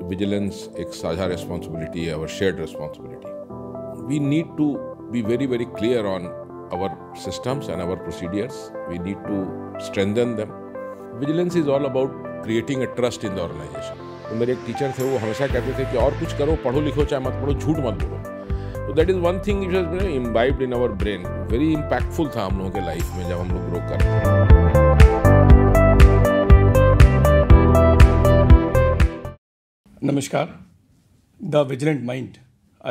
Vigilance एक साझा responsibility है, our shared responsibility. We need to be very, very clear on our systems and our procedures. We need to strengthen them. Vigilance is all about creating a trust in the organization. तो मेरे एक teacher थे, वो हमेशा कहते थे कि और कुछ करो, पढ़ो लिखो चाहे मत पढ़ो, झूठ मत बोलो. तो that is one thing which has been imbibed in our brain. Very impactful था हम लोगों के लाइफ में जब हम लोग ग्रो कर रहे थे. नमस्कार, the vigilant mind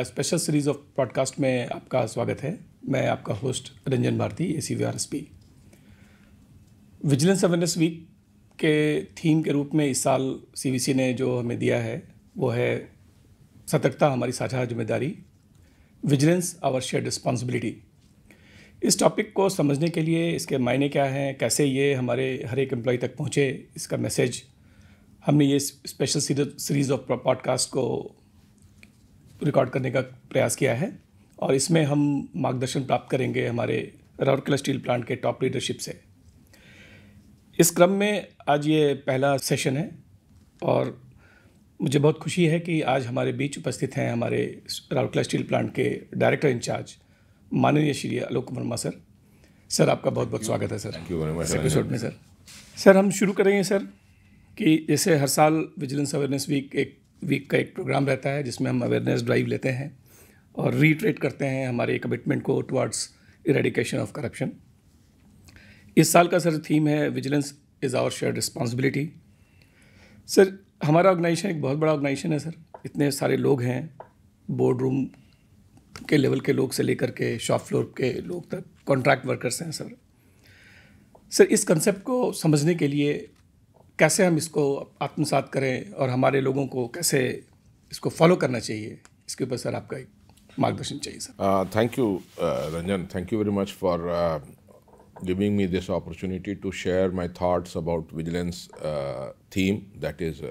special series of podcast में आपका स्वागत है. मैं आपका host Ranjan Bharati, ACVRSP. Vigilance awareness week के थीम के रूप में इस साल CVC ने जो हमें दिया है वो है सतर्कता हमारी साझा जिम्मेदारी, विजिलेंस आवर शेयर्ड रिस्पॉन्सिबिलिटी. इस टॉपिक को समझने के लिए इसके मायने क्या हैं, कैसे ये हमारे हर एक एम्प्लॉय तक पहुँचे, इसका मैसेज, हमने ये स्पेशल सीरीज ऑफ पॉडकास्ट को रिकॉर्ड करने का प्रयास किया है. और इसमें हम मार्गदर्शन प्राप्त करेंगे हमारे राउरकेला स्टील प्लांट के टॉप लीडरशिप से. इस क्रम में आज ये पहला सेशन है और मुझे बहुत खुशी है कि आज हमारे बीच उपस्थित हैं हमारे राउरकेला स्टील प्लांट के डायरेक्टर इंचार्ज माननीय श्री आलोक वर्मा सर. सर, आपका बहुत बहुत स्वागत है sir. Thank you very much. Episode में सर हम शुरू करेंगे सर कि जैसे हर साल विजिलेंस अवेयरनेस वीक का एक प्रोग्राम रहता है जिसमें हम अवेयरनेस ड्राइव लेते हैं और रीट्रेट करते हैं हमारे कमिटमेंट को टुवर्ड्स इरेडिकेशन ऑफ करप्शन. इस साल का सर थीम है vigilance is our shared responsibility. Sir, हमारा ऑर्गेनाइजेशन एक बहुत बड़ा ऑर्गेनाइजेशन है सर. इतने सारे लोग हैं, बोर्ड रूम के लेवल के लोग से लेकर के शॉप फ्लोर के लोग तक, कॉन्ट्रैक्ट वर्कर्स हैं सर. इस कंसेप्ट को समझने के लिए कैसे हम इसको आत्मसात करें और हमारे लोगों को कैसे इसको फॉलो करना चाहिए, इसके ऊपर सर आपका एक मार्गदर्शन चाहिए sir. Thank you Ranjan, thank you very much for giving me this opportunity to share my thoughts about vigilance theme, that is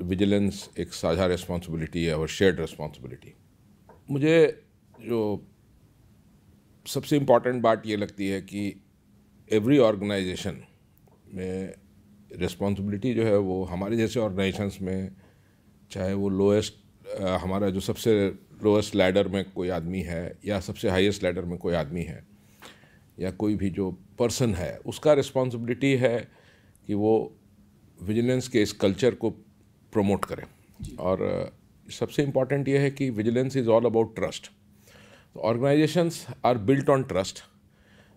vigilance एक साझा रिस्पॉन्सिबिलिटी है, आवर शेयर्ड रिस्पॉन्सिबिलिटी. मुझे जो सबसे इम्पॉर्टेंट बात ये लगती है कि एवरी ऑर्गेनाइजेशन में रिस्पॉन्सिबिलिटी जो है वो हमारे जैसे ऑर्गेनाइजेशंस में, चाहे वो हमारा जो सबसे लोएस्ट लैडर में कोई आदमी है या सबसे हाईएस्ट लैडर में कोई आदमी है या कोई भी जो पर्सन है, उसका रिस्पॉन्सिबिलिटी है कि वो विजिलेंस के इस कल्चर को प्रमोट करें. और सबसे इम्पॉर्टेंट ये है कि vigilance is all about trust. Organisations are built on trust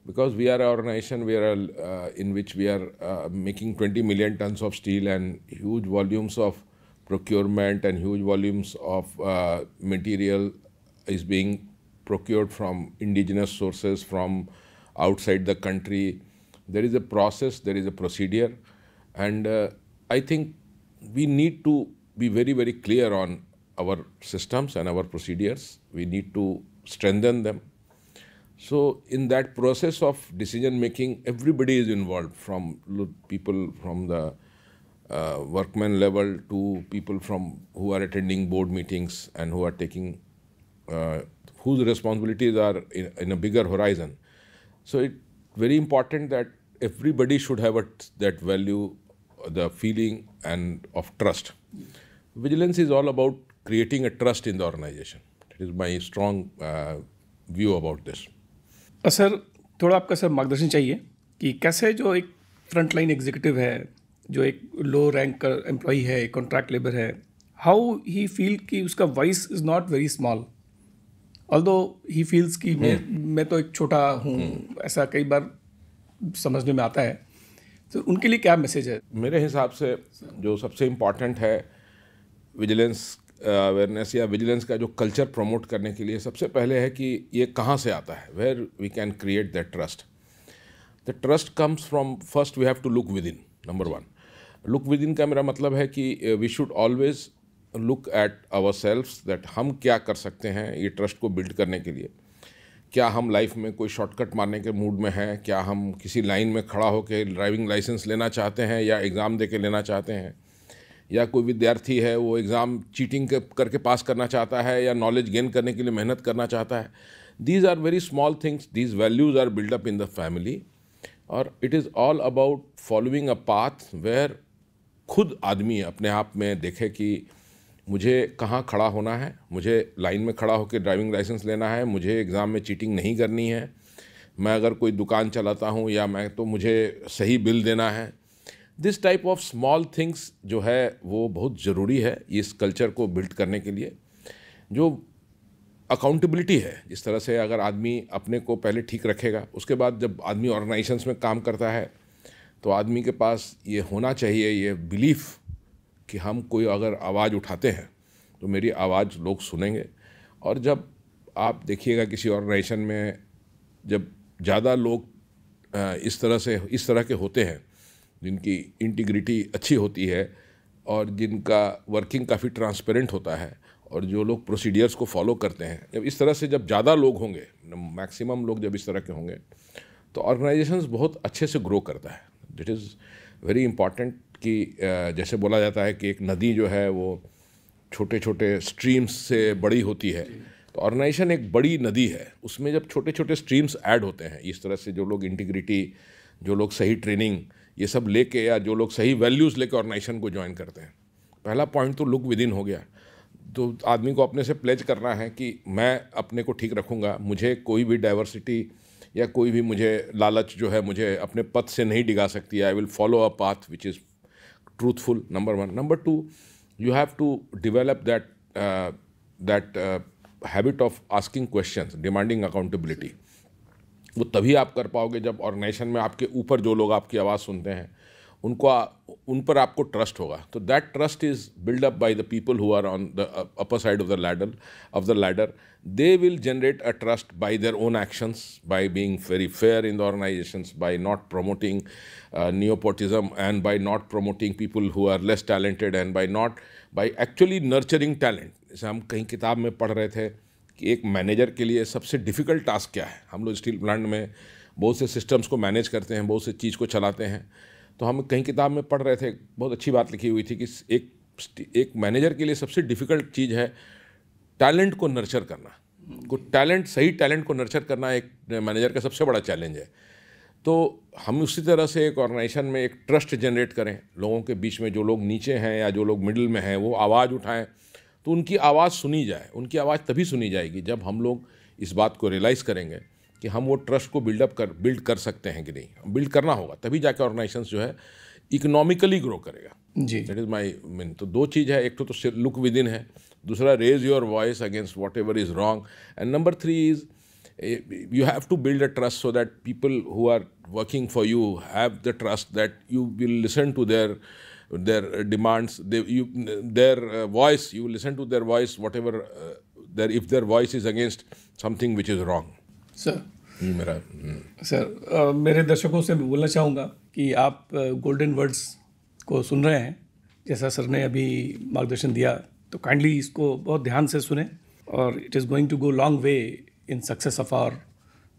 because we are an organization in which we are making 20 million tons of steel and huge volumes of procurement and huge volumes of material is being procured from indigenous sources, from outside the country. There is a process, there is a procedure, and I think we need to be very, very clear on our systems and our procedures. We need to strengthen them. So in that process of decision making, everybody is involved, from people from the workman level to people who are attending board meetings and who are taking whose responsibilities are in a bigger horizon. So it's very important that everybody should have that value, the feeling and of trust. Vigilance is all about creating a trust in the organization. That is my strong view about this. Sir, थोड़ा आपका sir मार्गदर्शन चाहिए कि कैसे जो एक front line executive है, जो एक लो रैंक का एम्प्लॉई है, एक कॉन्ट्रैक्ट लेबर है, हाउ ही फील कि उसका voice is not very small, although he feels कि मैं तो एक छोटा हूँ, ऐसा कई बार समझने में आता है. तो उनके लिए क्या मैसेज है? मेरे हिसाब से जो सबसे इम्पॉर्टेंट है विजिलेंस अवेयरनेस या विजिलेंस का जो कल्चर प्रमोट करने के लिए, सबसे पहले है कि ये कहाँ से आता है, where we can create that trust. The trust comes from, first we have to look within. Number one, look within का मेरा मतलब है कि we should always look at our selves, that हम क्या कर सकते हैं ये ट्रस्ट को बिल्ड करने के लिए. क्या हम लाइफ में कोई शॉर्टकट मारने के मूड में हैं, क्या हम किसी लाइन में खड़ा होकर ड्राइविंग लाइसेंस लेना चाहते हैं या एग्ज़ाम दे के लेना चाहते हैं, या कोई विद्यार्थी है वो एग्ज़ाम चीटिंग करके पास करना चाहता है या नॉलेज गेन करने के लिए मेहनत करना चाहता है. These are very small things, these values are build up in the family, और it is all about following a path where खुद आदमी अपने आप में देखे कि मुझे कहाँ खड़ा होना है, मुझे लाइन में खड़ा होकर ड्राइविंग लाइसेंस लेना है, मुझे एग्ज़ाम में चीटिंग नहीं करनी है, मैं अगर कोई दुकान चलाता हूँ या मैं तो मुझे सही बिल देना है। This type of small things जो है वो बहुत ज़रूरी है इस कल्चर को बिल्ड करने के लिए। जो अकाउंटेबिलिटी है, जिस तरह से अगर आदमी अपने को पहले ठीक रखेगा, उसके बाद जब आदमी ऑर्गेनाइजेशंस में काम करता है तो आदमी के पास ये होना चाहिए, ये बिलीफ कि हम कोई अगर आवाज़ उठाते हैं तो मेरी आवाज़ लोग सुनेंगे। और जब आप देखिएगा किसी ऑर्गेनाइजेशन में जब ज़्यादा लोग इस तरह के होते हैं जिनकी इंटीग्रिटी अच्छी होती है और जिनका वर्किंग काफ़ी ट्रांसपेरेंट होता है और जो लोग प्रोसीडियर्स को फॉलो करते हैं, जब इस तरह से जब ज़्यादा लोग होंगे, मैक्सिमम लोग जब इस तरह के होंगे तो ऑर्गेनाइजेशंस बहुत अच्छे से ग्रो करता है। इट इज़ वेरी इंपॉर्टेंट कि जैसे बोला जाता है कि एक नदी जो है वो छोटे छोटे स्ट्रीम्स से बड़ी होती है, तो ऑर्गेनाइजेशन एक बड़ी नदी है, उसमें जब छोटे छोटे स्ट्रीम्स ऐड होते हैं, इस तरह से जो लोग इंटीग्रिटी, जो लोग सही ट्रेनिंग ये सब लेके या जो लोग सही वैल्यूज़ लेके ऑर्गेनाइजेशन को ज्वाइन करते हैं। पहला पॉइंट तो लुक विद इन हो गया। तो आदमी को अपने से प्लेज करना है कि मैं अपने को ठीक रखूँगा, मुझे कोई भी डाइवर्सिटी या कोई भी मुझे लालच जो है मुझे अपने पथ से नहीं डिगा सकती। आई will follow a path which is truthful, number one. Number two, you have to develop that habit of asking questions, demanding accountability. वो तभी आप कर पाओगे जब ऑर्गेनाइजेशन में आपके ऊपर जो लोग आपकी आवाज़ सुनते हैं उन पर आपको ट्रस्ट होगा। तो that trust is build up by the people who are on the upper side of the ladder. They will generate a trust by their own actions, by being very fair in the organizations, by not promoting nepotism, and by not promoting people who are less talented, and by actually nurturing talent. जैसे हम कहीं किताब में पढ़ रहे थे कि एक मैनेजर के लिए सबसे डिफ़िकल्ट टास्क क्या है। हम लोग स्टील प्लांट में बहुत से सिस्टम्स को मैनेज करते हैं, बहुत से चीज़ को चलाते हैं, तो हम कहीं किताब में पढ़ रहे थे, बहुत अच्छी बात लिखी हुई थी कि एक मैनेजर के लिए सबसे डिफ़िकल्ट चीज़ है टैलेंट को नर्चर करना। सही टैलेंट को नर्चर करना एक मैनेजर का सबसे बड़ा चैलेंज है। तो हम उसी तरह से एक ऑर्गेनाइजेशन में एक ट्रस्ट जनरेट करें, लोगों के बीच में जो लोग नीचे हैं या जो लोग मिडिल में हैं वो आवाज़ उठाएं, तो उनकी आवाज़ सुनी जाए। उनकी आवाज़ तभी सुनी जाएगी जब हम लोग इस बात को रियलाइज़ करेंगे कि हम वो ट्रस्ट को बिल्ड कर सकते हैं कि नहीं, बिल्ड करना होगा, तभी जाकर ऑर्गेनाइजेशन जो है इकोनॉमिकली ग्रो करेगा जी। That is my mean. तो दो चीज़ है, एक तो लुक विद इन है, दूसरा raise your voice against whatever is wrong, and number three is you have to build a trust so that people who are working for you have the trust that you will listen to their demands, their voice. You will listen to their voice, whatever if their voice is against something which is wrong. Sir मेरे दर्शकों से बोलना चाहूँगा कि आप golden words को सुन रहे हैं, जैसा सर ने अभी मार्गदर्शन दिया, तो काइंडली इसको बहुत ध्यान से सुने और it is going to go long way in success of our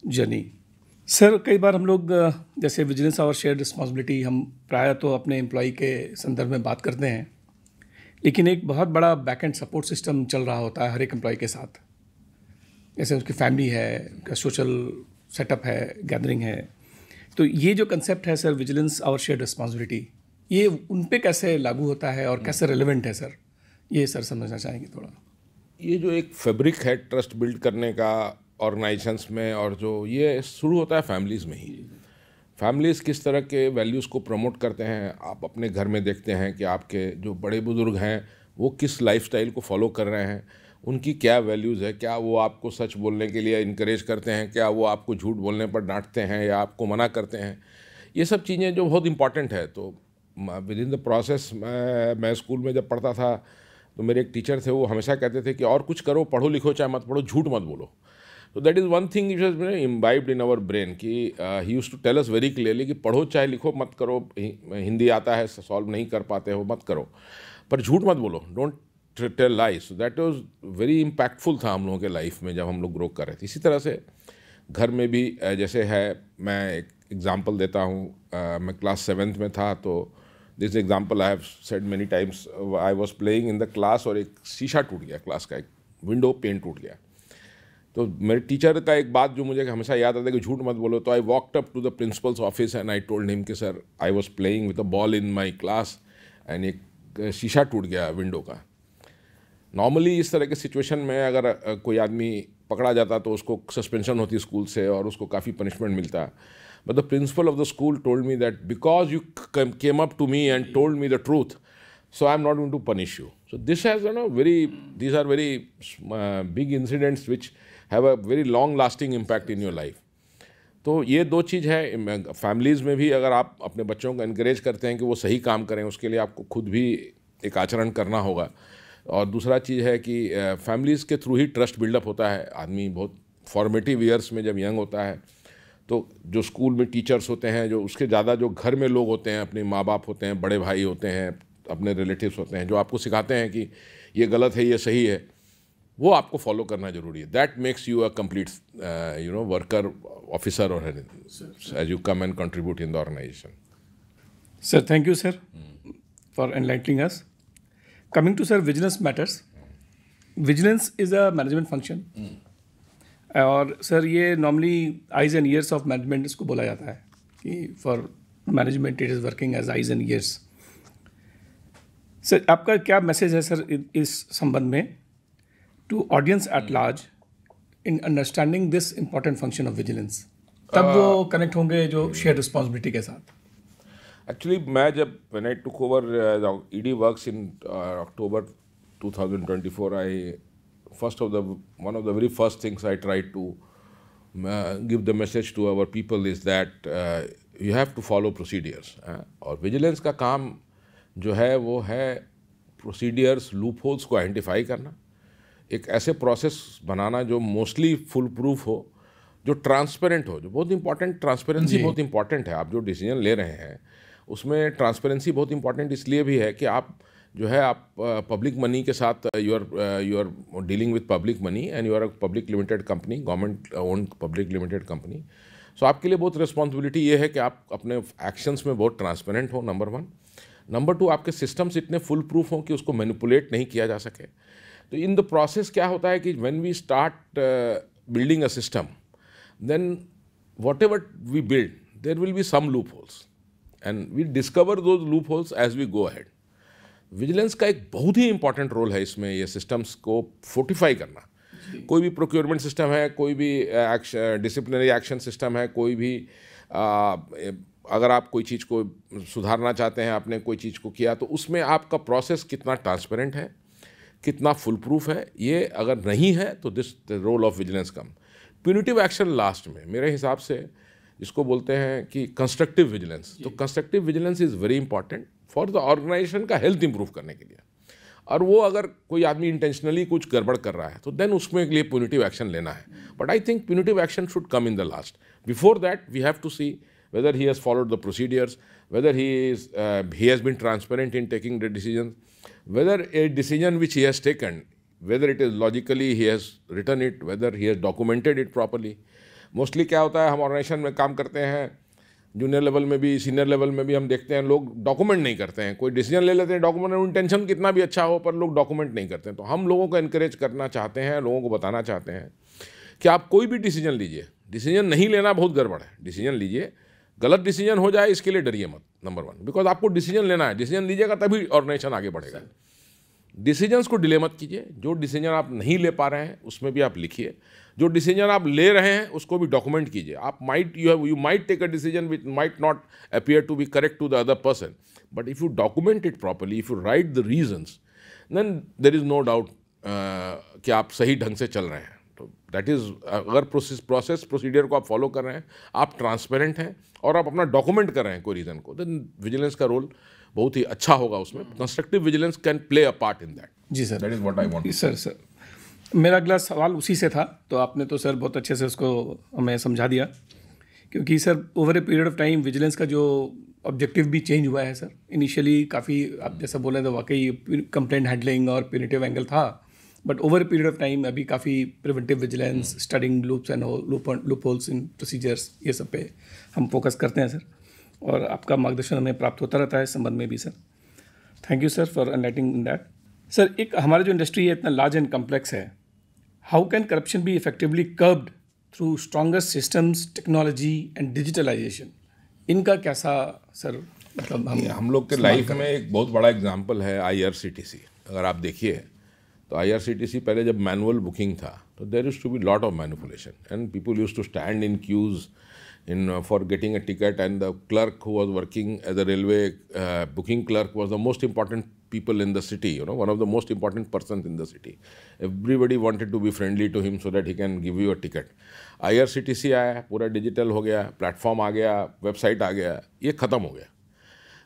journey. Sir कई बार हम लोग जैसे विजिलेंस और शेयर रिस्पॉन्सिबिलिटी हम प्रायः तो अपने एम्प्लॉई के संदर्भ में बात करते हैं, लेकिन एक बहुत बड़ा बैक एंड सपोर्ट सिस्टम चल रहा होता है हर एक एम्प्लॉई के साथ, जैसे उसकी फैमिली है, उनका सोशल सेटअप है, गैदरिंग है। तो ये जो कंसेप्ट है सर विजिलेंस और शेयर रिस्पॉन्सिबिलिटी, ये उन पे कैसे लागू होता है और कैसे रेलेवेंट है सर, ये सर समझना चाहेंगे थोड़ा। ये जो एक फैब्रिक है ट्रस्ट बिल्ड करने का ऑर्गेनाइजेशंस में, और जो ये शुरू होता है फैमिलीज़ में ही। फैमिलीज़ किस तरह के वैल्यूज़ को प्रमोट करते हैं, आप अपने घर में देखते हैं कि आपके जो बड़े बुजुर्ग हैं वो किस लाइफस्टाइल को फॉलो कर रहे हैं, उनकी क्या वैल्यूज़ है, क्या वो आपको सच बोलने के लिए इनकरेज करते हैं, क्या वो आपको झूठ बोलने पर डांटते हैं या आपको मना करते हैं। ये सब चीज़ें जो बहुत इंपॉर्टेंट है। तो विद इन द प्रोसेस मैं स्कूल में जब पढ़ता था तो मेरे एक टीचर थे, वो हमेशा कहते थे कि और कुछ करो, पढ़ो लिखो चाहे मत पढ़ो, झूठ मत बोलो। तो that is one thing which has been imbibed in our brain कि he used to tell us very clearly कि पढ़ो चाहे लिखो मत करो, हिंदी आता है सॉल्व नहीं कर पाते हो मत करो, पर झूठ मत बोलो, don't tell lies. So that was very impactful था हम लोगों के लाइफ में जब हम लोग ग्रो कर रहे थे। इसी तरह से घर में भी जैसे है, मैं एक एग्ज़ाम्पल देता हूँ। मैं क्लास 7th में था, तो this example I have said many times. I was playing in the class और एक शीशा टूट गया, क्लास का एक विंडो पेन टूट गया। तो मेरे टीचर का एक बात जो मुझे हमेशा याद आता है कि झूठ मत बोलो। तो I walked up to the principal's office and I told him कि sir I was playing with a ball in my class and एक शीशा टूट गया विंडो का। नॉर्मली इस तरह के सिचुएशन में अगर कोई आदमी पकड़ा जाता तो उसको सस्पेंशन होती स्कूल से और उसको काफ़ी पनिशमेंट मिलता। But the principal of the school told me that because you came up to me and told me the truth, so I'm not going to punish you. So this has, these are very big incidents which have a very long lasting impact in your life. तो ये दो चीज़ है। Families में भी अगर आप अपने बच्चों को इनकरेज करते हैं कि वो सही काम करें, उसके लिए आपको खुद भी एक आचरण करना होगा। और दूसरा चीज़ है कि फैमिलीज़ के थ्रू ही ट्रस्ट बिल्डअप होता है। आदमी बहुत फॉर्मेटिव ईयर्स में जब यंग होता है तो जो स्कूल में टीचर्स होते हैं, जो उसके ज़्यादा जो घर में लोग होते हैं, अपने माँ बाप होते हैं, बड़े भाई होते हैं, अपने रिलेटिव्स होते हैं, जो आपको सिखाते हैं कि ये गलत है, ये सही है, वो आपको फॉलो करना जरूरी है। That makes you a complete worker, officer और as you come and contribute in the organisation. Sir thank you sir for enlightening us. Coming to sir vigilance matters, vigilance is a management function और sir ये normally eyes and ears of management इसको बोला जाता है कि for management it is working as eyes and ears. Sir आपका क्या message है सर इस संबंध में to audience at large in understanding this important function of vigilance? तब वो कनेक्ट होंगे जो शेयर रिस्पॉन्सिबिलिटी के साथ। एक्चुअली मैं जब when I took over ED works in October 2024, one of the very first things I tried to give the message to our people is that you have to follow procedures. और vigilance का काम जो है वो है procedures, loop holes को identify करना, एक ऐसे प्रोसेस बनाना जो मोस्टली फुल प्रूफ हो, जो ट्रांसपेरेंट हो, जो बहुत इंपॉर्टेंट, ट्रांसपेरेंसी बहुत इंपॉर्टेंट है। आप जो डिसीजन ले रहे हैं उसमें ट्रांसपेरेंसी बहुत इंपॉर्टेंट इसलिए भी है कि आप जो है आप पब्लिक मनी के साथ you are dealing with public money and you are a public limited company, government owned public limited company. So आपके लिए बहुत रिस्पॉन्सिबिलिटी ये है कि आप अपने एक्शंस में बहुत ट्रांसपेरेंट हो, नंबर वन। नंबर टू, आपके सिस्टम्स इतने फुल प्रूफ हों कि उसको मैनिपुलेट नहीं किया जा सके। तो इन द प्रोसेस क्या होता है कि when we start building a system, then whatever we build there will be some loopholes and we discover those loopholes as we go ahead. Vigilance का एक बहुत ही important role है इसमें, ये सिस्टम्स को fortify करना। कोई भी प्रोक्योरमेंट सिस्टम है, कोई भी डिसिप्लिनरी एक्शन सिस्टम है, कोई भी अगर आप कोई चीज़ को सुधारना चाहते हैं, आपने कोई चीज़ को किया, तो उसमें आपका प्रोसेस कितना ट्रांसपेरेंट है, कितना फुल प्रूफ है, ये अगर नहीं है तो this the role of vigilance come. Punitive action last में मेरे हिसाब से इसको बोलते हैं कि कंस्ट्रक्टिव विजिलेंस। तो constructive vigilance is very important for the organisation का हेल्थ इंप्रूव करने के लिए। और वो अगर कोई आदमी इंटेंशनली कुछ गड़बड़ कर रहा है तो देन उसमें के लिए प्यूनिटिव एक्शन लेना है। But I think punitive action should come in the last. Before that we have to see whether he has followed the procedures, whether he has been transparent in taking the decision, whether a decision which he has taken, whether it is logically he has written it, whether he has documented it properly. Mostly क्या होता है, हम organisation में काम करते हैं, junior level में भी, सीनियर लेवल में भी हम देखते हैं लोग डॉक्यूमेंट नहीं करते हैं। कोई डिसीजन ले लेते हैं, डॉक्यूमेंट, इंटेंशन कितना भी अच्छा हो पर लोग डॉक्यूमेंट नहीं करते हैं। तो हम लोगों को इनकरेज करना चाहते हैं, लोगों को बताना चाहते हैं कि आप कोई भी डिसीजन लीजिए, डिसीजन नहीं लेना बहुत गड़बड़ है। डिसीजन लीजिए, गलत डिसीजन हो जाए इसके लिए डरिए मत, नंबर वन। बिकॉज आपको डिसीजन लेना है, डिसीजन लीजिएगा तभी ऑर्गेनाइजेशन आगे बढ़ेगा। डिसीजंस को डिले मत कीजिए। जो डिसीजन आप नहीं ले पा रहे हैं उसमें भी आप लिखिए, जो डिसीजन आप ले रहे हैं उसको भी डॉक्यूमेंट कीजिए। आप you might take a decision which might not appear to be correct to the other person, but if you document it properly, if you write the reasons, then there is no doubt कि आप सही ढंग से चल रहे हैं। तो that is, अगर प्रोसेस प्रोसीडियर को आप फॉलो कर रहे हैं, आप ट्रांसपेरेंट हैं और आप अपना डॉक्यूमेंट कर रहे हैं कोई रीज़न को, देन विजिलेंस का रोल बहुत ही अच्छा होगा उसमें। Constructive vigilance can play a part in that. जी sir, that is what I want. Sir मेरा अगला सवाल उसी से था, तो आपने तो सर बहुत अच्छे से उसको हमें समझा दिया। क्योंकि sir over a period of time vigilance का जो ऑब्जेक्टिव भी चेंज हुआ है सर। इनिशियली काफ़ी आप जैसा बोले तो वाकई कंप्लेंट हैंडलिंग और प्यूनिटिव एंगल था, but over a period of time अभी काफ़ी preventive vigilance, studying loops and loop holes in procedures, ये सब पे हम फोकस करते हैं सर। और आपका मार्गदर्शन हमें प्राप्त होता रहता है इस संबंध में भी sir. Thank you sir for enlightening in that. Sir एक हमारा जो इंडस्ट्री है इतना लार्ज एंड कम्प्लेक्स है, how can corruption be effectively curbed through stronger systems, technology and digitalisation? इनका कैसा सर मतलब हम लोग के लाइफ में एक बहुत बड़ा एग्जाम्पल है IRCTC। अगर आप देखिए तो IRCTC पहले जब मैनुअल बुकिंग था तो there used to be lot of manipulation and people used to stand in queues in for getting a ticket, and the clerk who was working as a railway booking clerk was the most important people in the city, one of the most important persons in the city. Everybody wanted to be friendly to him so that he can give you a ticket. IRCTC आया, पूरा digital हो गया, platform आ गया, website आ गया, ये ख़त्म हो गया।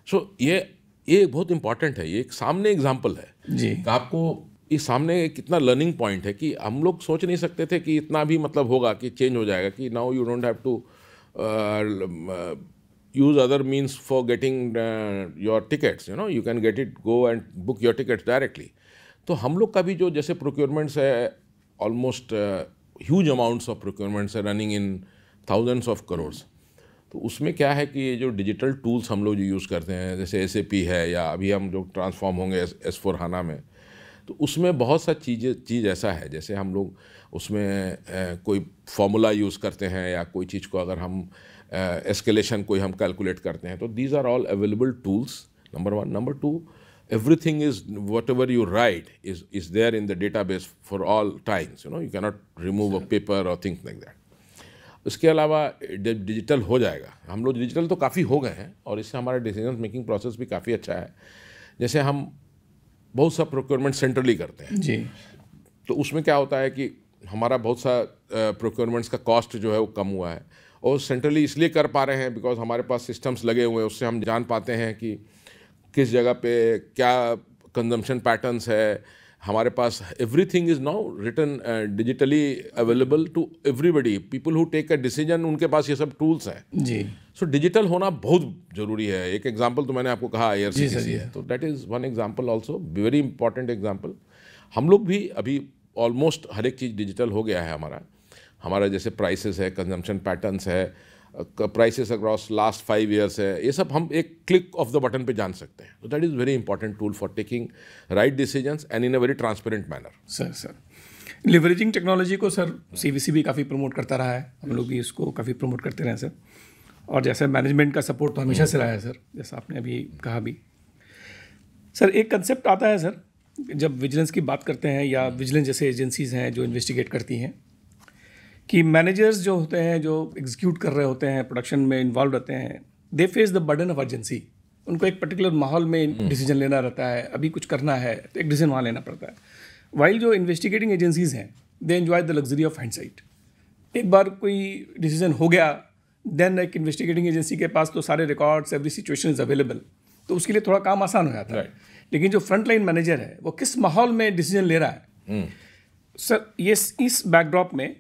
सो ये बहुत इंपॉर्टेंट है, ये एक सामने एग्जाम्पल है जी। आपको ये सामने कितना लर्निंग पॉइंट है कि हम लोग सोच नहीं सकते थे कि इतना भी मतलब होगा कि चेंज हो जाएगा, कि now you don't have to use other means for getting your tickets, you can get it, go and book your tickets directly. तो हम लोग का भी जो जैसे प्रोक्योरमेंट्स है, almost huge amounts of procurements है running in thousands of crores. तो उसमें क्या है कि ये जो डिजिटल टूल्स हम लोग जो यूज़ करते हैं, जैसे SAP है, या अभी हम जो ट्रांसफॉर्म होंगे S/4HANA में, तो उसमें बहुत सा चीज़ ऐसा है, जैसे हम लोग उसमें कोई फॉर्मूला यूज़ करते हैं या कोई चीज़ को अगर हम एस्केलेशन कोई हम कैलकुलेट करते हैं, तो these are all available tools, number 1। Number 2, everything is whatever you write is there in the database for all times, you cannot remove a paper or things like that. उसके अलावा जब digital हो जाएगा, हम लोग digital तो काफ़ी हो गए हैं और इससे हमारा डिसीजन मेकिंग प्रोसेस भी काफ़ी अच्छा है। जैसे हम बहुत सा प्रोक्योरमेंट सेंट्रली करते हैं जी, तो उसमें क्या होता है कि हमारा बहुत सा प्रोक्योरमेंट्स का कॉस्ट जो है वो कम हुआ है, और सेंट्रली इसलिए कर पा रहे हैं बिकॉज हमारे पास सिस्टम्स लगे हुए हैं, उससे हम जान पाते हैं कि किस जगह पे क्या कंजम्पशन पैटर्न्स है। हमारे पास everything is now written digitally available to everybody, people who take a decision, उनके पास ये सब टूल्स हैं जी। सो डिजिटल होना बहुत ज़रूरी है। एक एग्जांपल तो मैंने आपको कहा IRCTC है, तो that is one example also, very important example. हम लोग भी अभी ऑलमोस्ट हर एक चीज़ डिजिटल हो गया है हमारा जैसे प्राइसेस है, कंजम्पशन पैटर्न्स है, प्राइसेस अक्रॉस लास्ट 5 ईयर्स है, ये सब हम एक क्लिक ऑफ द बटन पे जान सकते हैं। तो that is very important tool for taking right decisions and in a very transparent manner. Sir leveraging technology को सर CVC भी काफ़ी प्रमोट करता रहा है, हम लोग भी इसको काफ़ी प्रमोट करते रहे सर। और जैसे मैनेजमेंट का सपोर्ट तो हमेशा से रहा है सर, जैसा आपने अभी कहा भी। सर एक कंसेप्ट आता है सर, जब विजिलेंस की बात करते हैं या विजिलेंस जैसे एजेंसीज़ हैं जो इन्वेस्टिगेट करती हैं, कि मैनेजर्स जो होते हैं, जो एग्जीक्यूट कर रहे होते हैं, प्रोडक्शन में इन्वॉल्व रहते हैं, they face the burden of urgency. उनको एक पर्टिकुलर माहौल में डिसीजन लेना रहता है, अभी कुछ करना है तो एक डिसीजन वहाँ लेना पड़ता है। वाइल जो इन्वेस्टिगेटिंग एजेंसीज़ हैं, they enjoy the luxury of hindsight. एक बार कोई डिसीजन हो गया, देन एक इन्वेस्टिगेटिंग एजेंसी के पास तो सारे records, every situation is available, तो उसके लिए थोड़ा काम आसान हो जाता है। लेकिन जो फ्रंट लाइन मैनेजर है, वो किस माहौल में डिसीजन ले रहा है सर, ये इस बैकड्रॉप में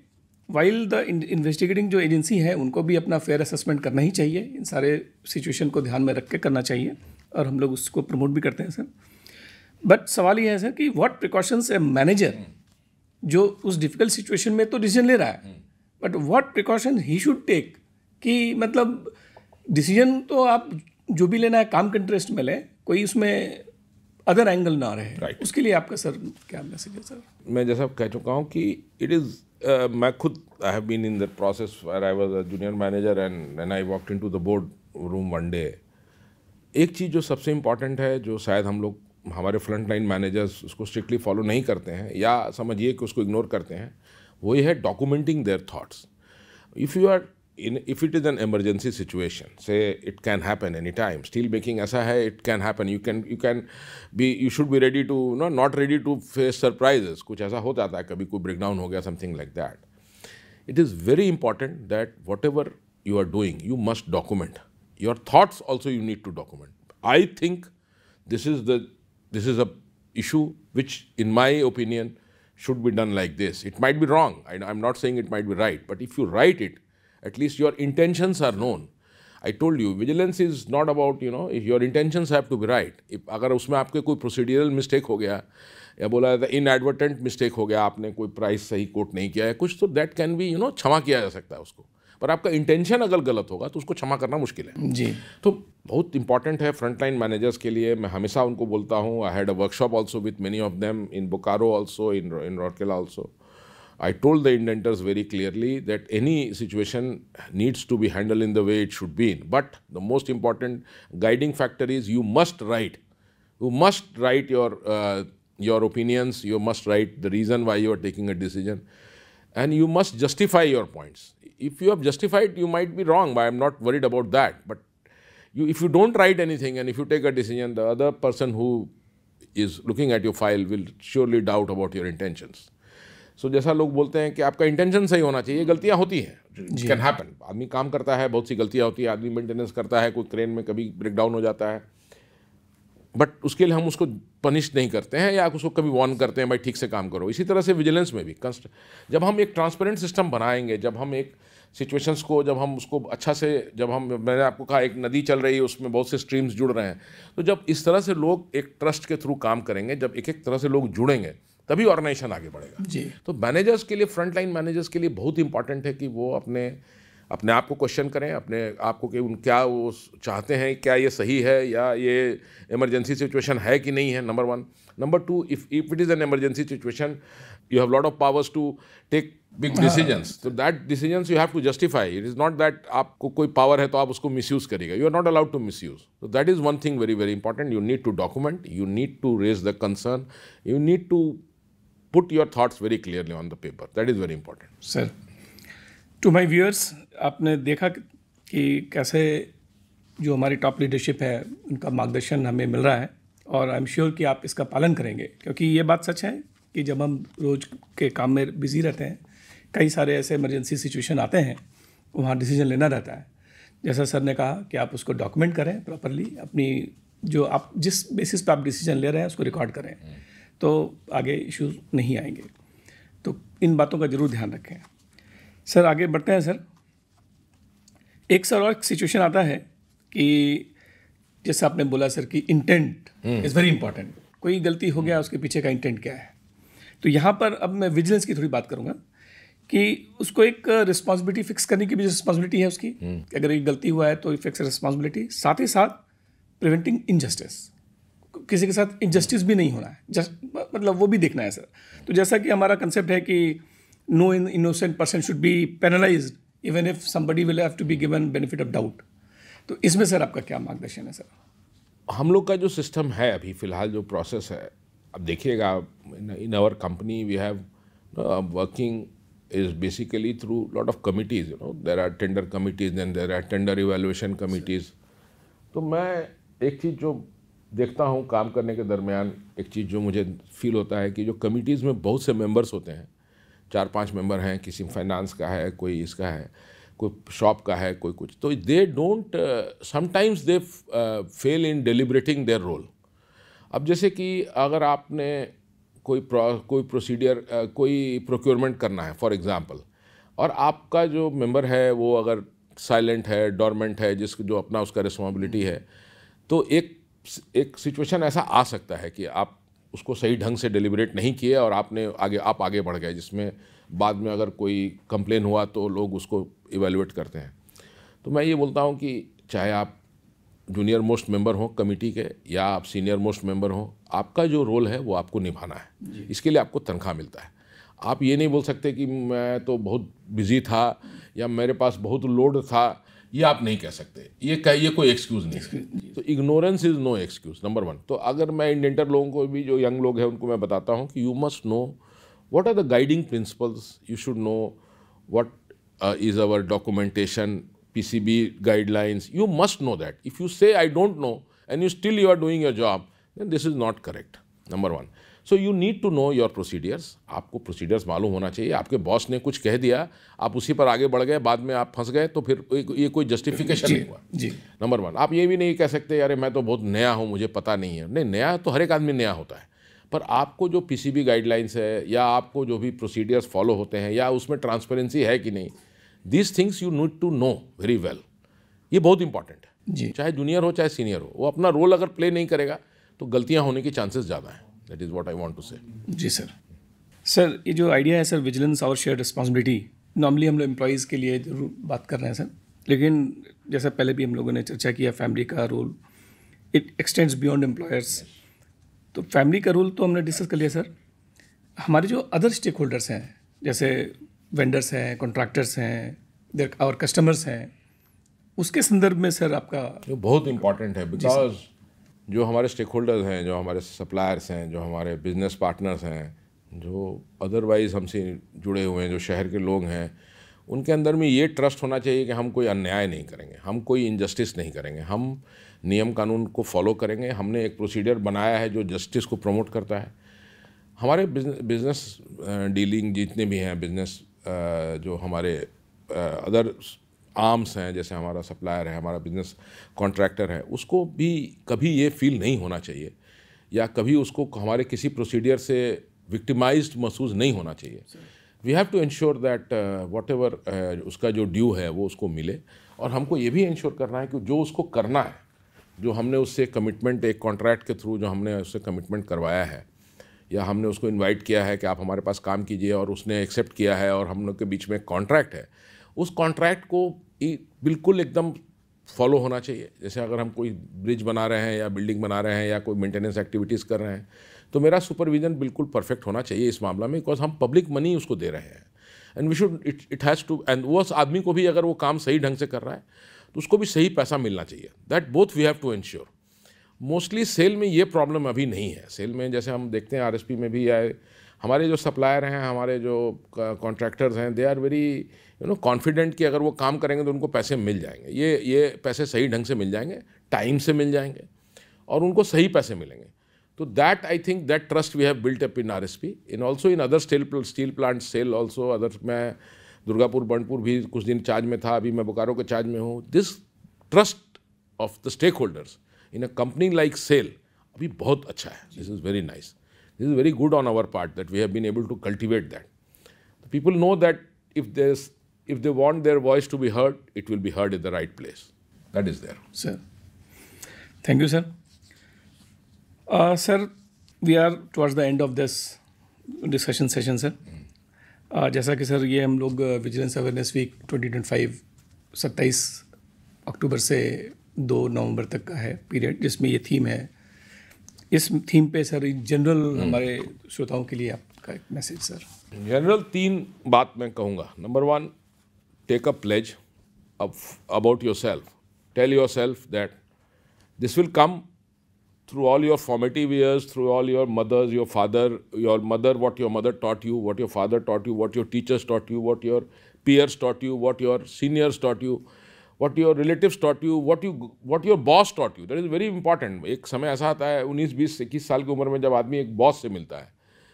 वाइल द इन्वेस्टिगेटिंग जो एजेंसी है, उनको भी अपना फेयर असेसमेंट करना ही चाहिए, इन सारे सिचुएशन को ध्यान में रख के करना चाहिए, और हम लोग उसको प्रमोट भी करते हैं सर। बट सवाल ये है सर कि व्हाट प्रिकॉशंस ए मैनेजर जो उस डिफिकल्ट सिचुएशन में तो डिसीजन ले रहा है, but what precaution he should take, कि मतलब डिसीजन तो आप जो भी लेना है काम के इंटरेस्ट में लें, कोई उसमें अदर एंगल ना रहे। Right. उसके लिए आपका सर क्या मैसेज है सर? मैं जैसा कह चुका हूँ कि इट इज़ मैं खुद I have been in that process where I was a junior manager and when I walked into the boardroom one day. एक चीज़ जो सबसे इम्पॉर्टेंट है, जो शायद हम लोग हमारे फ्रंट लाइन मैनेजर्स उसको स्ट्रिक्टली फॉलो नहीं करते हैं या समझिए कि उसको इग्नोर करते हैं, वो ये है documenting their thoughts. if it is an emergency situation, say it can happen anytime, steel making ऐसा है, it can happen, you should be ready to, not ready to face surprises। कुछ ऐसा हो जाता है, कभी कोई breakdown हो गया, something like that। It is very important that whatever you are doing, you must document your thoughts also, you need to document। I think this is a issue which in my opinion should be done like this। It might be wrong, I'm not saying it might be right, but if you write it, at least your intentions are known। I told you, vigilance is not about, if your intentions have to be right। अगर उसमें आपके कोई प्रोसीडियरल mistake हो गया या बोला था inadvertent mistake हो गया, आपने कोई प्राइस सही कोट नहीं किया है कुछ, तो दैट कैन बी क्षमा किया जा सकता है उसको, पर आपका इंटेंशन अगर गलत होगा तो उसको क्षमा करना मुश्किल है जी। तो बहुत इंपॉर्टेंट है फ्रंट लाइन मैनेजर्स के लिए। मैं हमेशा उनको बोलता हूँ, I had a workshop also with many of them in Bokaro also, in Rourkela also. I told the indenters very clearly that any situation needs to be handled in the way it should be in. But the most important guiding factor is you must write. You must write your opinions. You must write the reason why you are taking a decision, and you must justify your points. If you have justified, you might be wrong, but I am not worried about that. But if you don't write anything and if you take a decision, the other person who is looking at your file will surely doubt about your intentions. So जैसा लोग बोलते हैं कि आपका intention सही होना चाहिए, गलतियाँ होती हैं, कैन हैपन. आदमी काम करता है, बहुत सी गलतियाँ होती हैं, आदमी मेंटेनेंस करता है, कोई क्रेन में कभी ब्रेकडाउन हो जाता है, बट उसके लिए हम उसको पनिश नहीं करते हैं या उसको कभी वार्न करते हैं भाई ठीक से काम करो. इसी तरह से विजिलेंस में भी जब हम एक ट्रांसपेरेंट सिस्टम बनाएंगे, जब हम एक सिचुएशंस को, जब हम उसको अच्छा से, जब हम, मैंने आपको कहा एक नदी चल रही है, उसमें बहुत से स्ट्रीम्स जुड़ रहे हैं, तो जब इस तरह से लोग एक ट्रस्ट के थ्रू काम करेंगे, जब एक एक तरह से लोग जुड़ेंगे, तभी ऑर्गेनाइजेशन आगे बढ़ेगा जी. तो मैनेजर्स के लिए, फ्रंट लाइन मैनेजर्स के लिए बहुत इंपॉर्टेंट है कि वो अपने आप को क्वेश्चन करें, अपने आप को कि क्या वो चाहते हैं, क्या ये सही है या ये इमरजेंसी सिचुएशन है कि नहीं है, number 1. Number 2, if it is an emergency situation, you have a lot of powers to take big decisions. So that decisions you have to justify. It is not that आपको कोई power है तो आप उसको misuse करेगा. You are not allowed to misuse. So that is one thing very, very important. You need to document. You need to raise the concern. You need to put your thoughts very clearly on the paper. That is very important. Sir, to my viewers, आपने देखा कि कैसे जो हमारी top leadership है उनका मार्गदर्शन हमें मिल रहा है, और आई एम श्योर कि आप इसका पालन करेंगे, क्योंकि ये बात सच है कि जब हम रोज़ के काम में बिज़ी रहते हैं, कई सारे ऐसे इमरजेंसी सिचुएशन आते हैं, वहाँ डिसीजन लेना रहता है. जैसा सर ने कहा कि आप उसको डॉक्यूमेंट करें प्रॉपरली, अपनी जो आप जिस बेसिस पे आप डिसीजन ले रहे हैं उसको रिकॉर्ड करें, तो आगे इश्यूज नहीं आएंगे. तो इन बातों का ज़रूर ध्यान रखें. सर आगे बढ़ते हैं. सर एक सर और सिचुएशन आता है कि जैसे आपने बोला सर कि इंटेंट इज़ वेरी इंपॉर्टेंट. कोई गलती हो गया, उसके पीछे का इंटेंट क्या है. तो यहाँ पर अब मैं विजिलेंस की थोड़ी बात करूँगा कि उसको एक रिस्पॉन्सिबिलिटी फिक्स करने की भी रिस्पॉन्सिबिलिटी है उसकी. अगर एक गलती हुआ है तो फिक्स रिस्पॉन्सिबिलिटी, साथ ही साथ प्रिवेंटिंग इनजस्टिस, किसी के साथ इनजस्टिस भी नहीं होना है, मतलब वो भी देखना है सर. तो जैसा कि हमारा कंसेप्ट है कि no innocent person should be penalised even if somebody will have to be given benefit of doubt. तो इसमें सर आपका क्या मार्गदर्शन है सर? हम लोग का जो सिस्टम है अभी फ़िलहाल जो प्रोसेस है, अब देखिएगा in our company we have working is basically through lot of committees. There are tender committees and there are tender evaluation committees. तो मैं एक चीज़ जो देखता हूँ काम करने के दरमियान, एक चीज़ जो मुझे फील होता है कि जो कमिटीज़ में बहुत से मेंबर्स होते हैं, 4-5 मेंबर हैं, किसी फाइनेंस का है, कोई इसका है, कोई शॉप का है, कोई कुछ, तो they don't sometimes they fail in deliberating their role. अब जैसे कि अगर आपने कोई प्रोसीडियर, कोई प्रोक्योरमेंट करना है फॉर एग्जांपल, और आपका जो मेंबर है वो अगर साइलेंट है, डोरमेंट है, जो अपना उसका रिस्पॉन्सिबिलिटी है, तो एक सिचुएशन ऐसा आ सकता है कि आप उसको सही ढंग से डेलिब्रेट नहीं किए और आप आगे बढ़ गए, जिसमें बाद में अगर कोई कंप्लेन हुआ तो लोग उसको इवैल्यूएट करते हैं. तो मैं ये बोलता हूँ कि चाहे आप जूनियर मोस्ट मेंबर हो कमेटी के या आप सीनियर मोस्ट मेंबर हो, आपका जो रोल है वो आपको निभाना है. इसके लिए आपको तनख्वाह मिलता है. आप ये नहीं बोल सकते कि मैं तो बहुत बिजी था या मेरे पास बहुत लोड था, ये आप नहीं कह सकते. ये कोई एक्सक्यूज़ नहीं है. तो ignorance is no excuse, number 1. तो अगर मैं इंडेंटर लोगों को भी, जो यंग लोग हैं, उनको मैं बताता हूँ कि you must know what are the guiding principles. You should know what is our documentation, PCB guidelines. You must know that. If you say I don't know and you are doing your job, then this is not correct. Number 1. So you need to know your procedures. आपको procedures मालूम होना चाहिए. आपके boss ने कुछ कह दिया, आप उसी पर आगे बढ़ गए, बाद में आप फंस गए, तो फिर ये कोई जस्टिफिकेशन नहीं हुआ. जी. नंबर 1. आप ये भी नहीं कह सकते यार मैं तो बहुत नया हूँ, मुझे पता नहीं है. नहीं, नया तो हर एक आदमी नया होता है, पर आपको जो PCB गाइडलाइंस है या आपको जो भी प्रोसीडियर्स फॉलो होते हैं या उसमें ट्रांसपेरेंसी है कि नहीं, These things you need to know very well. ये बहुत इंपॉर्टेंट है जी. चाहे जूनियर हो चाहे सीनियर हो, वो अपना रोल अगर प्ले नहीं करेगा तो गलतियां होने की चांसेस ज़्यादा हैं. That is what I want to say. जी सर ये जो आइडिया है सर, विजिलेंस और शेयर रिस्पॉन्सिबिलिटी, नॉर्मली हम लोग एम्प्लॉयज़ के लिए जरूर बात कर रहे हैं सर, लेकिन जैसा पहले भी हम लोगों ने चर्चा किया, फैमिली का role it extends beyond employers. तो फैमिली का रोल तो हमने डिस्कस कर लिया सर. हमारे जो अदर स्टेक होल्डर्स हैं, जैसे वेंडर्स हैं, कॉन्ट्रैक्टर्स हैं और कस्टमर्स हैं, उसके संदर्भ में सर आपका? ये बहुत इम्पॉर्टेंट है, बिकॉज जो हमारे स्टेक होल्डर्स हैं, जो हमारे सप्लायर्स हैं, जो हमारे बिजनेस पार्टनर्स हैं, जो अदरवाइज हमसे जुड़े हुए हैं, जो शहर के लोग हैं, उनके अंदर में ये ट्रस्ट होना चाहिए कि हम कोई अन्याय नहीं करेंगे, हम कोई इनजस्टिस नहीं करेंगे, हम नियम कानून को फॉलो करेंगे। हमने एक प्रोसीजर बनाया है जो जस्टिस को प्रमोट करता है। हमारे बिजनेस डीलिंग जितने भी हैं, बिजनेस जो हमारे अदर आर्म्स हैं, जैसे हमारा सप्लायर है, हमारा बिजनेस कॉन्ट्रैक्टर है, उसको भी कभी ये फील नहीं होना चाहिए या कभी उसको हमारे किसी प्रोसीडियर से विक्टिमाइज्ड महसूस नहीं होना चाहिए। We have to ensure that whatever उसका जो ड्यू है वो उसको मिले, और हमको ये भी इंश्योर करना है कि जो उसको करना है, जो हमने उससे कमिटमेंट एक कॉन्ट्रैक्ट के थ्रू जो हमने उससे कमिटमेंट करवाया है, या हमने उसको इनवाइट किया है कि आप हमारे पास काम कीजिए, और उसने एक्सेप्ट किया है और हम लोग के बीच में कॉन्ट्रैक्ट है, उस कॉन्ट्रैक्ट को बिल्कुल एकदम फॉलो होना चाहिए। जैसे अगर हम कोई ब्रिज बना रहे हैं या बिल्डिंग बना रहे हैं या कोई मेंटेनेंस एक्टिविटीज़ कर रहे हैं, तो मेरा सुपरविजन बिल्कुल परफेक्ट होना चाहिए इस मामला में, बिकॉज हम पब्लिक मनी उसको दे रहे हैं, and we should it has to, and वो आदमी को भी अगर वो काम सही ढंग से कर रहा है तो उसको भी सही पैसा मिलना चाहिए। That both we have to ensure. Mostly SAIL में ये प्रॉब्लम अभी नहीं है। सेल में जैसे हम देखते हैं आरएसपी में भी आए, हमारे जो सप्लायर हैं, हमारे जो कॉन्ट्रैक्टर्स हैं, दे आर वेरी कॉन्फिडेंट कि अगर वो काम करेंगे तो उनको पैसे मिल जाएंगे। ये पैसे सही ढंग से मिल जाएंगे, टाइम से मिल जाएंगे, और उनको सही पैसे मिलेंगे। तो that I think that trust we have built up in RSP, in also in other steel plant SAIL also other. मैं दुर्गापुर बर्नपुर भी कुछ दिन चार्ज में था, अभी मैं बोकारो के चार्ज में हूँ। This trust of the stakeholders in a company like SAIL अभी बहुत अच्छा है। This is very nice, this is very good on our part that we have been able to cultivate that. People know that if they want their voice to be heard, it will be heard in the right place. That is there. Sir, thank you, sir. Sir, we are towards the end of this discussion session, sir. जैसा कि sir ये हम लोग vigilance awareness week 2025 27 अक्टूबर से 2 नवंबर तक का है period, जिसमें ये थीम है। इस थीम पे सर जनरल हमारे श्रोताओं के लिए आपका एक मैसेज सर। जनरल 3 बात मैं कहूँगा। Number 1, take a pledge about yourself. Tell yourself that this will come through all your formative years, through all your mothers, your mother, what your mother taught you, what your father taught you, what your teachers taught you, what your peers taught you, what your seniors taught you, what your relatives taught you, what your boss taught you. That is very important. एक समय ऐसा आता है 19, 20, 21 साल की उम्र में जब आदमी एक बॉस से मिलता है,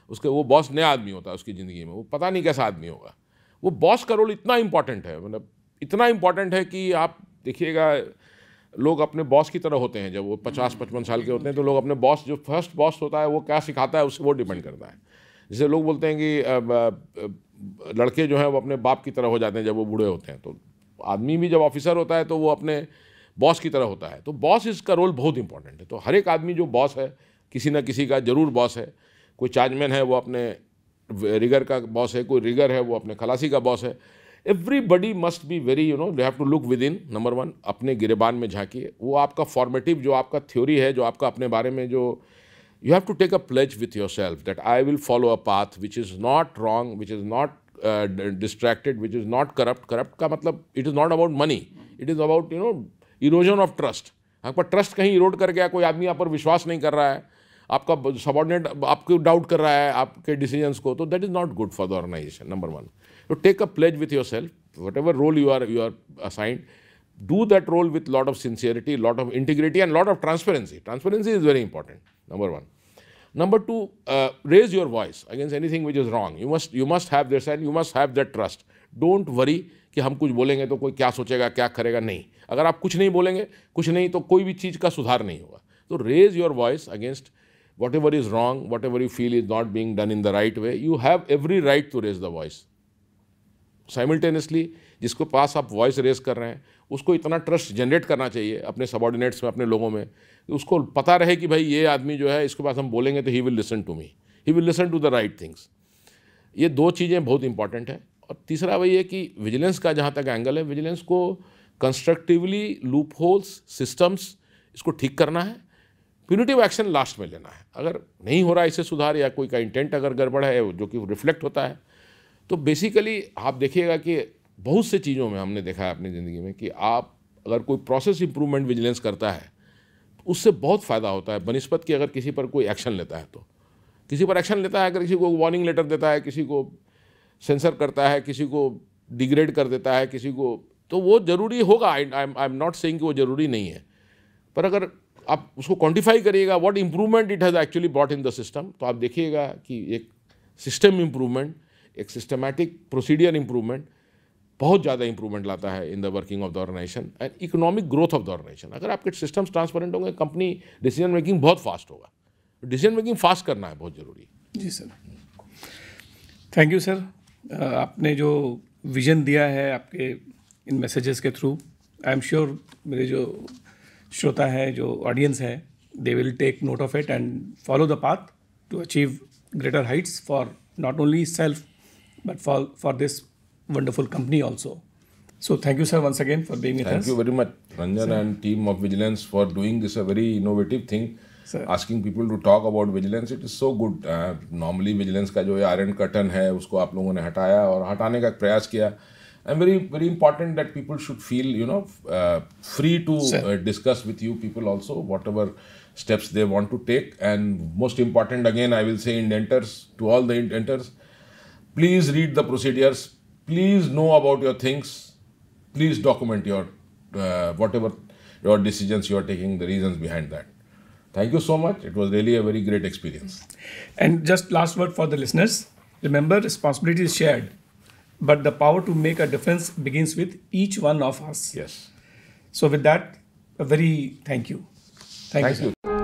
उसके वो बॉस नया आदमी होता है उसकी ज़िंदगी में, वो पता नहीं कैसा आदमी होगा। वो बॉस का रोल इतना इम्पॉर्टेंट है, मतलब इतना इम्पॉर्टेंट है कि आप देखिएगा लोग अपने बॉस की तरह होते हैं। जब वो 50-55 साल के होते हैं तो लोग अपने बॉस, जो फर्स्ट बॉस होता है वो क्या सिखाता है उससे वो डिपेंड करता है। जैसे लोग बोलते हैं कि लड़के जो हैं वो अपने बाप की तरह हो जाते हैं जब वो बूढ़े होते हैं, तो आदमी भी जब ऑफिसर होता है तो वो अपने बॉस की तरह होता है। तो बॉस इसका रोल बहुत इंपॉर्टेंट है। तो हर एक आदमी जो बॉस है, किसी न किसी का जरूर बॉस है। कोई चार्जमैन है वो अपने रिगर का बॉस है, कोई रिगर है वो अपने खलासी का बॉस है। Everybody must be very they have to look within. Number 1, अपने गिरेबान में झांकिए। वो आपका फॉर्मेटिव जो आपका थ्योरी है, जो आपका अपने बारे में जो you have to take a pledge with yourself that I will follow a path which is not wrong, which is not distracted, which is not corrupt. Corrupt का मतलब it is not about money, it is about erosion of trust. आपका trust कहीं erode कर गया, कोई आदमी आप पर विश्वास नहीं कर रहा है, आपका सबॉर्डिनेट आपको डाउट कर रहा है आपके डिसीजंस को, तो that is not good for the organisation. Number 1, तो take a pledge with yourself, whatever role you are assigned, do that role with lot of sincerity, lot of integrity and lot of transparency. Transparency is very important, number 1. Number 2, raise your voice against anything which is wrong. You must have this and you must have that trust. Don't worry कि हम कुछ बोलेंगे तो कोई क्या सोचेगा, क्या करेगा। नहीं, अगर आप कुछ नहीं बोलेंगे, कुछ नहीं, तो कोई भी चीज़ का सुधार नहीं होगा। तो raise your voice against whatever is wrong, whatever you feel is not being done in the right way. You have every right to raise the voice. Simultaneously जिसको पास आप वॉइस रेस कर रहे हैं उसको इतना ट्रस्ट जनरेट करना चाहिए अपने सबॉर्डिनेट्स में, अपने लोगों में, उसको पता रहे कि भाई ये आदमी जो है इसके पास हम बोलेंगे तो he will listen to me, he will listen to the right things. ये 2 चीज़ें बहुत इंपॉर्टेंट है। और तीसरा वही है कि विजिलेंस का जहाँ तक एंगल है, विजिलेंस को कंस्ट्रक्टिवली लूप होल्स, सिस्टम्स, इसको ठीक करना है। प्यूनिटिव एक्शन लास्ट में लेना है। अगर नहीं हो रहा है इससे सुधार या कोई का इंटेंट अगर गड़बड़ है जो कि रिफ्लेक्ट होता है, तो बेसिकली आप देखिएगा कि बहुत से चीज़ों में हमने देखा है अपनी ज़िंदगी में कि आप अगर कोई प्रोसेस इंप्रूवमेंट विजिलेंस करता है तो उससे बहुत फ़ायदा होता है बनिस्बत कि अगर किसी पर कोई एक्शन लेता है तो किसी पर एक्शन लेता है, अगर किसी को वार्निंग लेटर देता है, किसी को सेंसर करता है, किसी को डिग्रेड कर देता है, किसी को, तो वो ज़रूरी होगा। आई एम नॉट सेइंग कि वो ज़रूरी नहीं है, पर अगर आप उसको क्वांटिफाई करिएगा what improvement it has actually brought in the system, तो आप देखिएगा कि एक सिस्टम इंप्रूवमेंट, एक सिस्टमैटिक प्रोसीडियर इंप्रूवमेंट बहुत ज़्यादा इंप्रूवमेंट लाता है in the working of the organisation and economic growth of the organisation. अगर आपके सिस्टम्स ट्रांसपेरेंट होंगे, कंपनी डिसीजन मेकिंग बहुत फास्ट होगा। डिसीजन मेकिंग फास्ट करना है बहुत ज़रूरी। जी सर, थैंक यू सर। आपने जो विजन दिया है आपके इन मैसेजेस के थ्रू, आई एम श्योर मेरे जो श्रोता है, जो ऑडियंस है, they will take note of it and follow the path to achieve greater heights for not only self but for this wonderful company also. So thank you sir once again for being with us. Thank you very much Ranjan and team of Vigilance for doing this a very innovative thing, sir. Asking people to talk about vigilance, it is so good. Normally vigilance का जो iron curtain है उसको आप लोगों ने हटाया और हटाने का प्रयास किया, and very important that people should feel free to discuss with you people also whatever steps they want to take. And most important, again I will say, indenters, to all the indenters, please read the procedures, please know about your things, please document your whatever your decisions you are taking, the reasons behind that. Thank you so much, it was really a very great experience. And just last word for the listeners, remember, responsibility is shared, but the power to make a difference begins with each one of us. Yes. So with that, a very thank you. Thank you.